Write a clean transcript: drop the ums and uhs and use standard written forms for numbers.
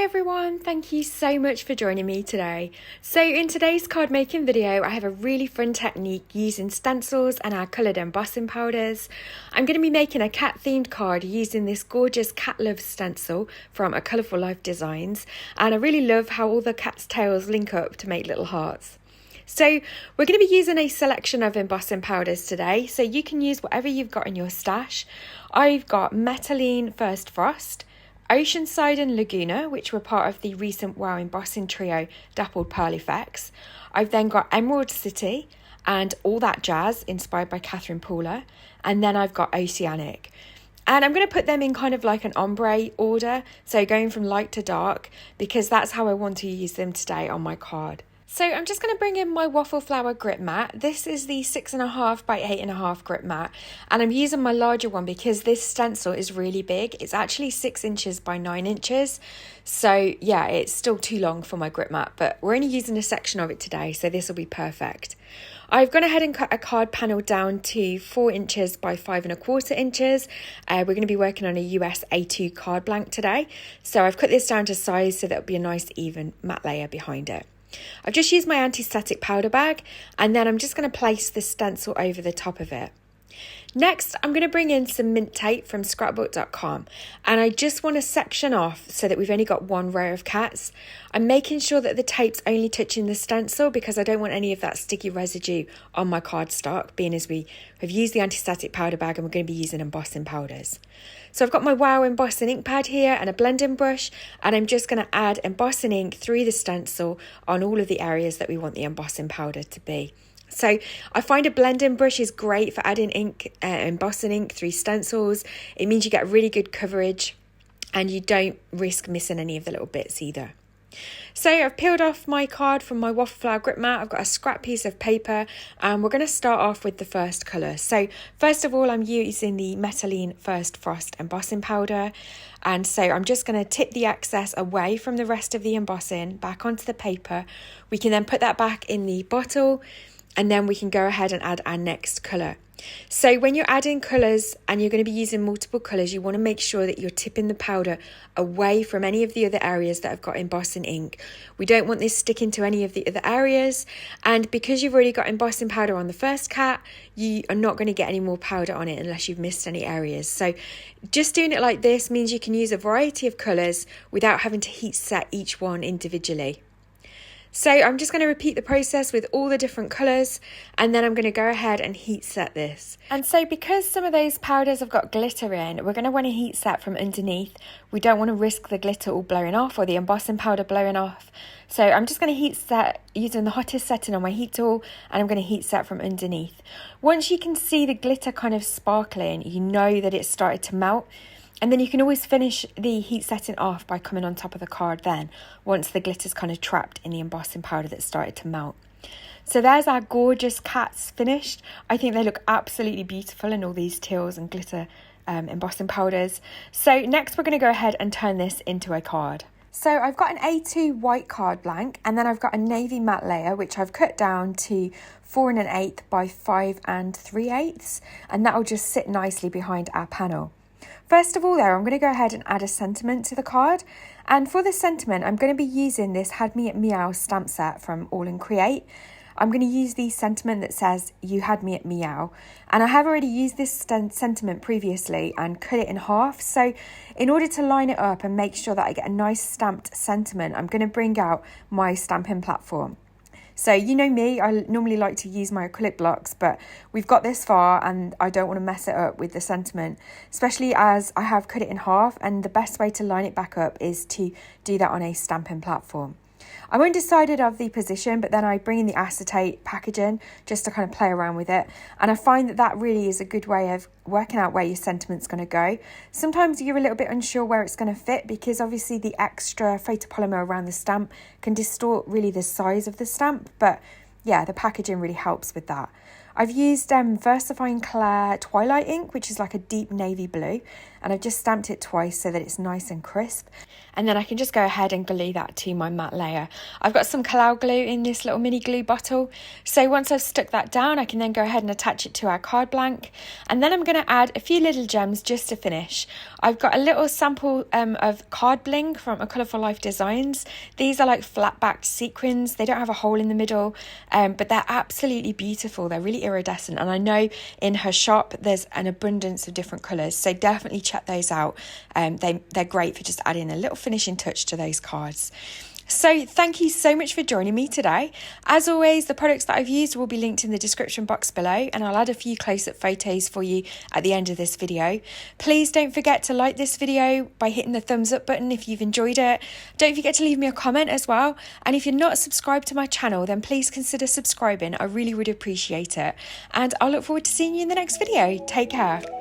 everyone, thank you so much for joining me today. So in today's card making video, I have a really fun technique using stencils and our coloured embossing powders. I'm going to be making a cat themed card using this gorgeous cat love stencil from A Colourful Life Designs, and I really love how all the cat's tails link up to make little hearts. So we're going to be using a selection of embossing powders today, so you can use whatever you've got in your stash. I've got Metalline First Frost, Oceanside and Laguna, which were part of the recent Wow embossing trio Dappled Pearl Effects. I've then got Emerald City and All That Jazz, inspired by Catherine Pooler. And then I've got Oceanic. And I'm going to put them in kind of like an ombre order, so going from light to dark, because that's how I want to use them today on my card. So I'm just going to bring in my Waffle Flower grip mat. This is the 6.5 by 8.5 grip mat, and I'm using my larger one because this stencil is really big. It's actually 6 inches by 9 inches. So yeah, it's still too long for my grip mat, but we're only using a section of it today, so this will be perfect. I've gone ahead and cut a card panel down to 4 inches by 5.25 inches. We're going to be working on a US A2 card blank today. So I've cut this down to size so that'll be a nice even matte layer behind it. I've just used my anti-static powder bag, and then I'm just going to place the stencil over the top of it. Next, I'm going to bring in some mint tape from scrapbook.com, and I just want to section off so that we've only got one row of cats. I'm making sure that the tape's only touching the stencil because I don't want any of that sticky residue on my cardstock, being as we have used the anti-static powder bag and we're going to be using embossing powders. So I've got my Wow embossing ink pad here and a blending brush, and I'm just going to add embossing ink through the stencil on all of the areas that we want the embossing powder to be. So I find a blending brush is great for adding ink, embossing ink through stencils. It means you get really good coverage and you don't risk missing any of the little bits either. So I've peeled off my card from my Waffle Flower grip mat. I've got a scrap piece of paper, and we're going to start off with the first colour. So first of all, I'm using the Metalline First Frost embossing powder, and so I'm just going to tip the excess away from the rest of the embossing back onto the paper. We can then put that back in the bottle, and then we can go ahead and add our next colour. So when you're adding colours and you're going to be using multiple colours, you want to make sure that you're tipping the powder away from any of the other areas that have got embossing ink. We don't want this sticking to any of the other areas, and because you've already got embossing powder on the first cat, you are not going to get any more powder on it unless you've missed any areas. So just doing it like this means you can use a variety of colours without having to heat set each one individually. So I'm just going to repeat the process with all the different colours, and then I'm going to go ahead and heat set this. And so because some of those powders have got glitter in, we're going to want to heat set from underneath. We don't want to risk the glitter all blowing off or the embossing powder blowing off. So I'm just going to heat set using the hottest setting on my heat tool, and I'm going to heat set from underneath. Once you can see the glitter kind of sparkling, you know that it's started to melt. And then you can always finish the heat setting off by coming on top of the card then, once the glitter's kind of trapped in the embossing powder that's started to melt. So there's our gorgeous cats finished. I think they look absolutely beautiful in all these teals and glitter embossing powders. So next we're going to go ahead and turn this into a card. So I've got an A2 white card blank, and then I've got a navy matte layer which I've cut down to 4 1/8 by 5 3/8, and that will just sit nicely behind our panel. First of all there, I'm going to go ahead and add a sentiment to the card, and for this sentiment I'm going to be using this Had Me at Meow stamp set from All and Create. I'm going to use the sentiment that says You Had Me at Meow, and I have already used this sentiment previously and cut it in half. So in order to line it up and make sure that I get a nice stamped sentiment, I'm going to bring out my stamping platform. So you know me, I normally like to use my acrylic blocks, but we've got this far and I don't want to mess it up with the sentiment, especially as I have cut it in half, and the best way to line it back up is to do that on a stamping platform. I'm undecided of the position, but then I bring in the acetate packaging just to kind of play around with it. And I find that that really is a good way of working out where your sentiment's going to go. Sometimes you're a little bit unsure where it's going to fit because obviously the extra photopolymer around the stamp can distort really the size of the stamp. But yeah, the packaging really helps with that. I've used VersaFine Clair Twilight ink, which is like a deep navy blue. and I've just stamped it twice so that it's nice and crisp. And then I can just go ahead and glue that to my matte layer. I've got some Clair glue in this little mini glue bottle. So once I've stuck that down, I can then go ahead and attach it to our card blank. And then I'm going to add a few little gems just to finish. I've got a little sample of card bling from A Colourful Life Designs. These are like flat backed sequins. They don't have a hole in the middle, but they're absolutely beautiful. They're really iridescent. And I know in her shop, there's an abundance of different colours. So definitely check those out. They're great for just adding a little finishing touch to those cards. So thank you so much for joining me today. As always, the products that I've used will be linked in the description box below, and I'll add a few close-up photos for you at the end of this video. Please don't forget to like this video by hitting the thumbs up button if you've enjoyed it. Don't forget to leave me a comment as well. And if you're not subscribed to my channel, then please consider subscribing. I really would appreciate it. And I'll look forward to seeing you in the next video. Take care.